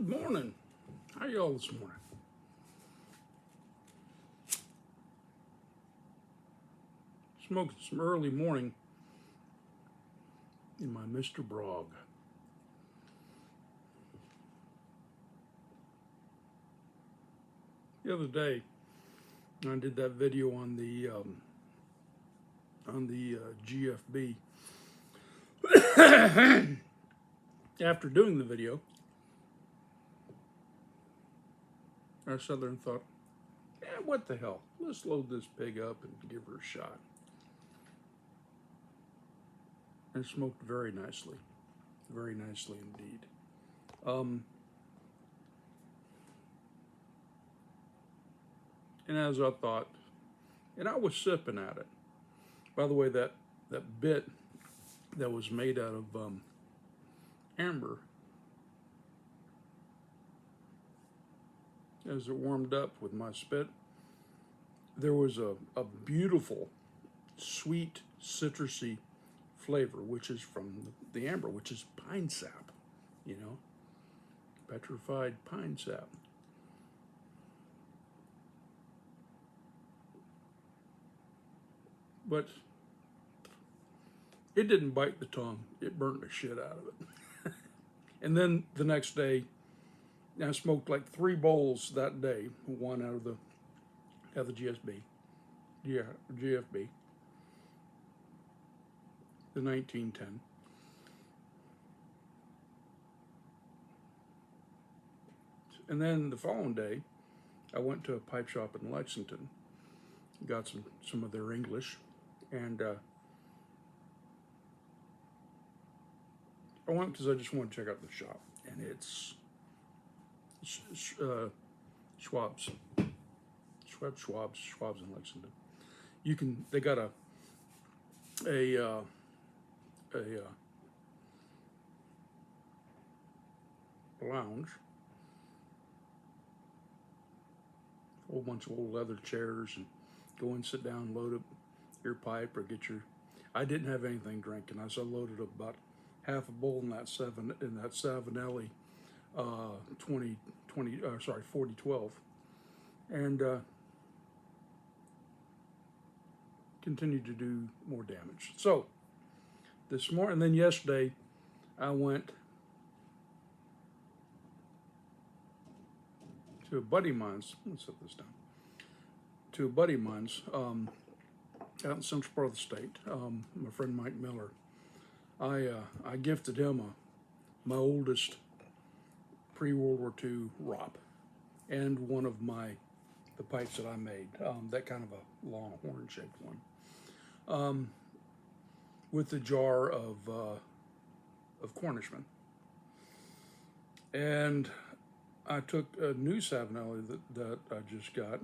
Good morning. How y'all this morning? Smoking some early morning in my Mr. Brog. The other day, I did that video on the GFB. After doing the video, I sat there and thought, what the hell? Let's load this pig up and give her a shot. And smoked very nicely indeed. And as I thought, and I was sipping at it. By the way, that bit that was made out of amber, as it warmed up with my spit, there was a beautiful, sweet, citrusy flavor, which is from the amber, which is pine sap, petrified pine sap. But it didn't bite the tongue. It burnt the shit out of it. And then the next day, I smoked like 3 bowls that day, one out of the GFB, the 1910. And then the following day, I went to a pipe shop in Lexington, got some of their English, and I went because I just wanted to check out the shop, and it's Schwab's in Lexington. They got a lounge, a whole bunch of old leather chairs, and go and sit down, load up your pipe or get your. I didn't have anything drinking. I loaded up about half a bowl in that Savinelli 4012, and continued to do more damage. So this morning, and then yesterday, I went to a buddy of mine's. Let's set this down. To a buddy of mine's out in the central part of the state, my friend Mike Miller. I gifted him my oldest pre-World War II ROP, and one of the pipes that I made, that kind of a long horn-shaped one, with a jar of Cornishman. And I took a new Savinelli that I just got,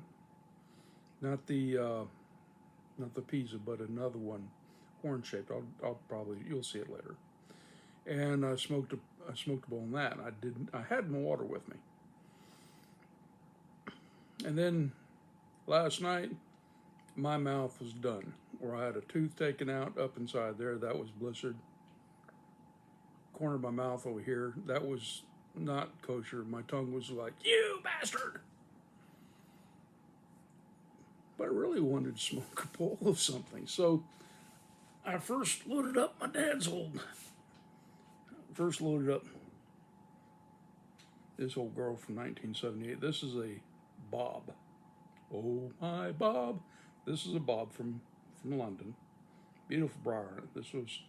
not the Pisa, but another one, horn-shaped. You'll see it later. And I smoked a bowl on that. I had my water with me. And then last night, my mouth was done, where I had a tooth taken out up inside there. That was blistered. Corner of my mouth over here, that was not kosher. My tongue was like, you bastard! But I really wanted to smoke a bowl of something. So I first loaded up my dad's this old girl from 1978. This is a Bob. Oh my Bob. This is a Bob from London. Beautiful briar on it. This was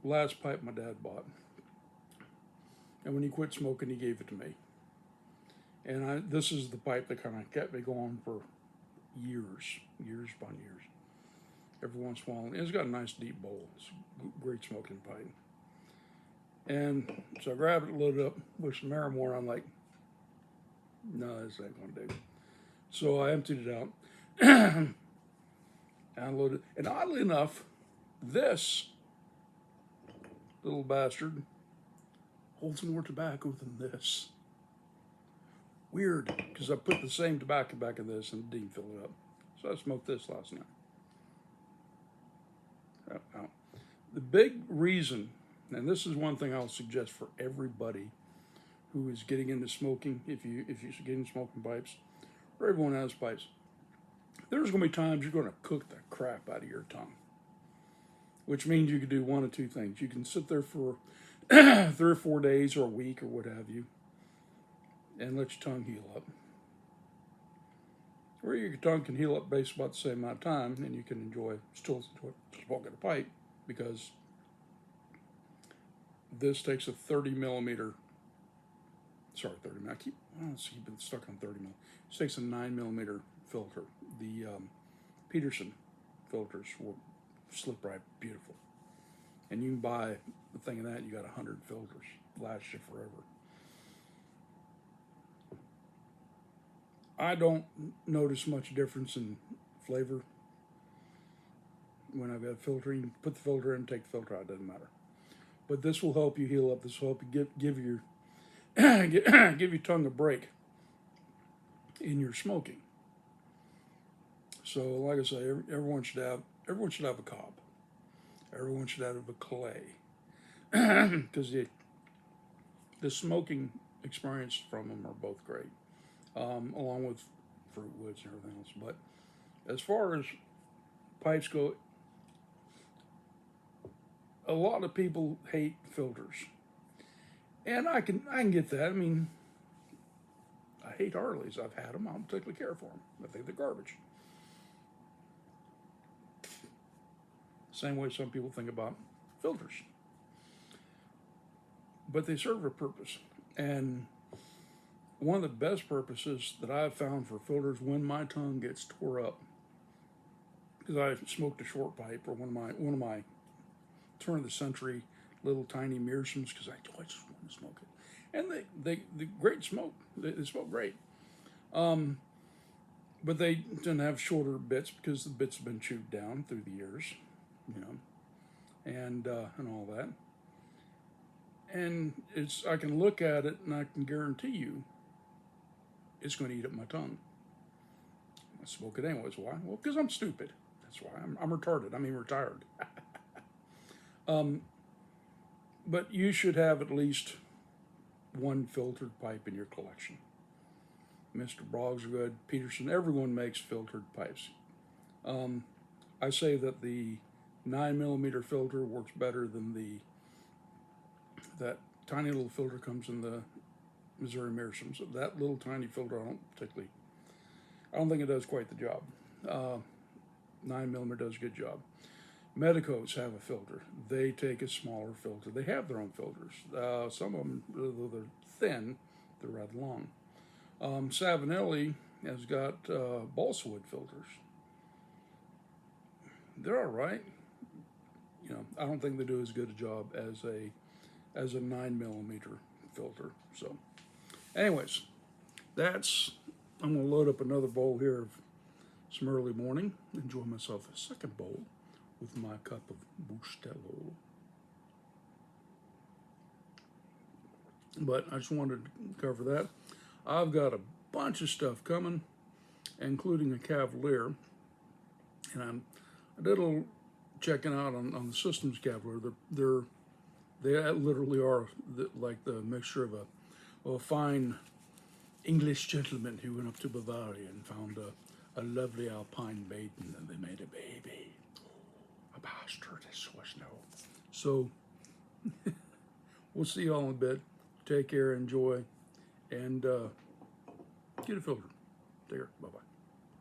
the last pipe my dad bought. And when he quit smoking, he gave it to me. And this is the pipe that kind of kept me going for years upon years. Every once in a while, it's got a nice deep bowl. It's a great smoking pipe. And so I grabbed it, loaded up with some Maramore. I'm like, no, this ain't gonna do. So I emptied it out, and I loaded. And oddly enough, this little bastard holds more tobacco than this. Weird, because I put the same tobacco back in this and didn't fill it up. So I smoked this last night. The big reason, and this is one thing I'll suggest for everybody who is getting into smoking, if you're getting smoking pipes, or everyone has pipes, there's going to be times you're going to cook the crap out of your tongue, which means you could do one of two things. You can sit there for 3 or 4 days or a week or what have you, and let your tongue heal up. Or your tongue can heal up based about the same amount of time, and you can still smoking a pipe, because this takes a 30 millimeter. Sorry, 30 millimeter. Keep been stuck on 30 millimeter. This takes a 9 millimeter filter. The Peterson filters will slip right, beautiful. And you can buy the thing of that. You got 100 filters, lasts you forever. I don't notice much difference in flavor when I've got filtering. Put the filter in, take the filter out, doesn't matter. But this will help you heal up. This will help you give your give your tongue a break in your smoking. So, like I say, everyone should have a cob. Everyone should have a clay, because the smoking experience from them are both great, along with fruit woods and everything else. But as far as pipes go, a lot of people hate filters, and I can get that. I mean, I hate Harleys. I've had them. I don't particularly care for them. I think they're garbage. Same way some people think about filters. But they serve a purpose. And one of the best purposes that I've found for filters when my tongue gets tore up, because I smoked a short pipe, or one of my turn of the century little tiny Mearsums, because I just want to smoke it. And they great smoke. They smoke great. But they tend to have shorter bits because the bits have been chewed down through the years, and all that. And I can look at it and I can guarantee you it's going to eat up my tongue. I smoke it anyways. Why? Well, because I'm stupid. That's why. I'm retarded. I mean, retired. But you should have at least one filtered pipe in your collection. Mr. Boggs are good. Peterson, everyone makes filtered pipes. I say that the 9 millimeter filter works better than that tiny little filter comes in the Missouri Mearsums. So that little tiny filter, I don't think it does quite the job. 9 millimeter does a good job. Medicos have a filter. They take a smaller filter. They have their own filters. Some of them, though they're thin, they're rather long. Savinelli has got balsa wood filters. They're all right. I don't think they do as good a job as a 9 millimeter filter. So, anyways, I'm going to load up another bowl here of some early morning. Enjoy myself a second bowl with my cup of Bustelo. But I just wanted to cover that. I've got a bunch of stuff coming, including a Cavalier, and I did a little checking out on the Systems Cavalier. They literally are like the mixture of a fine English gentleman who went up to Bavaria and found a lovely alpine maiden, and they made a baby. A bastard, this was no. So, we'll see y'all in a bit. Take care, enjoy, and get a filter. Take care. Bye-bye.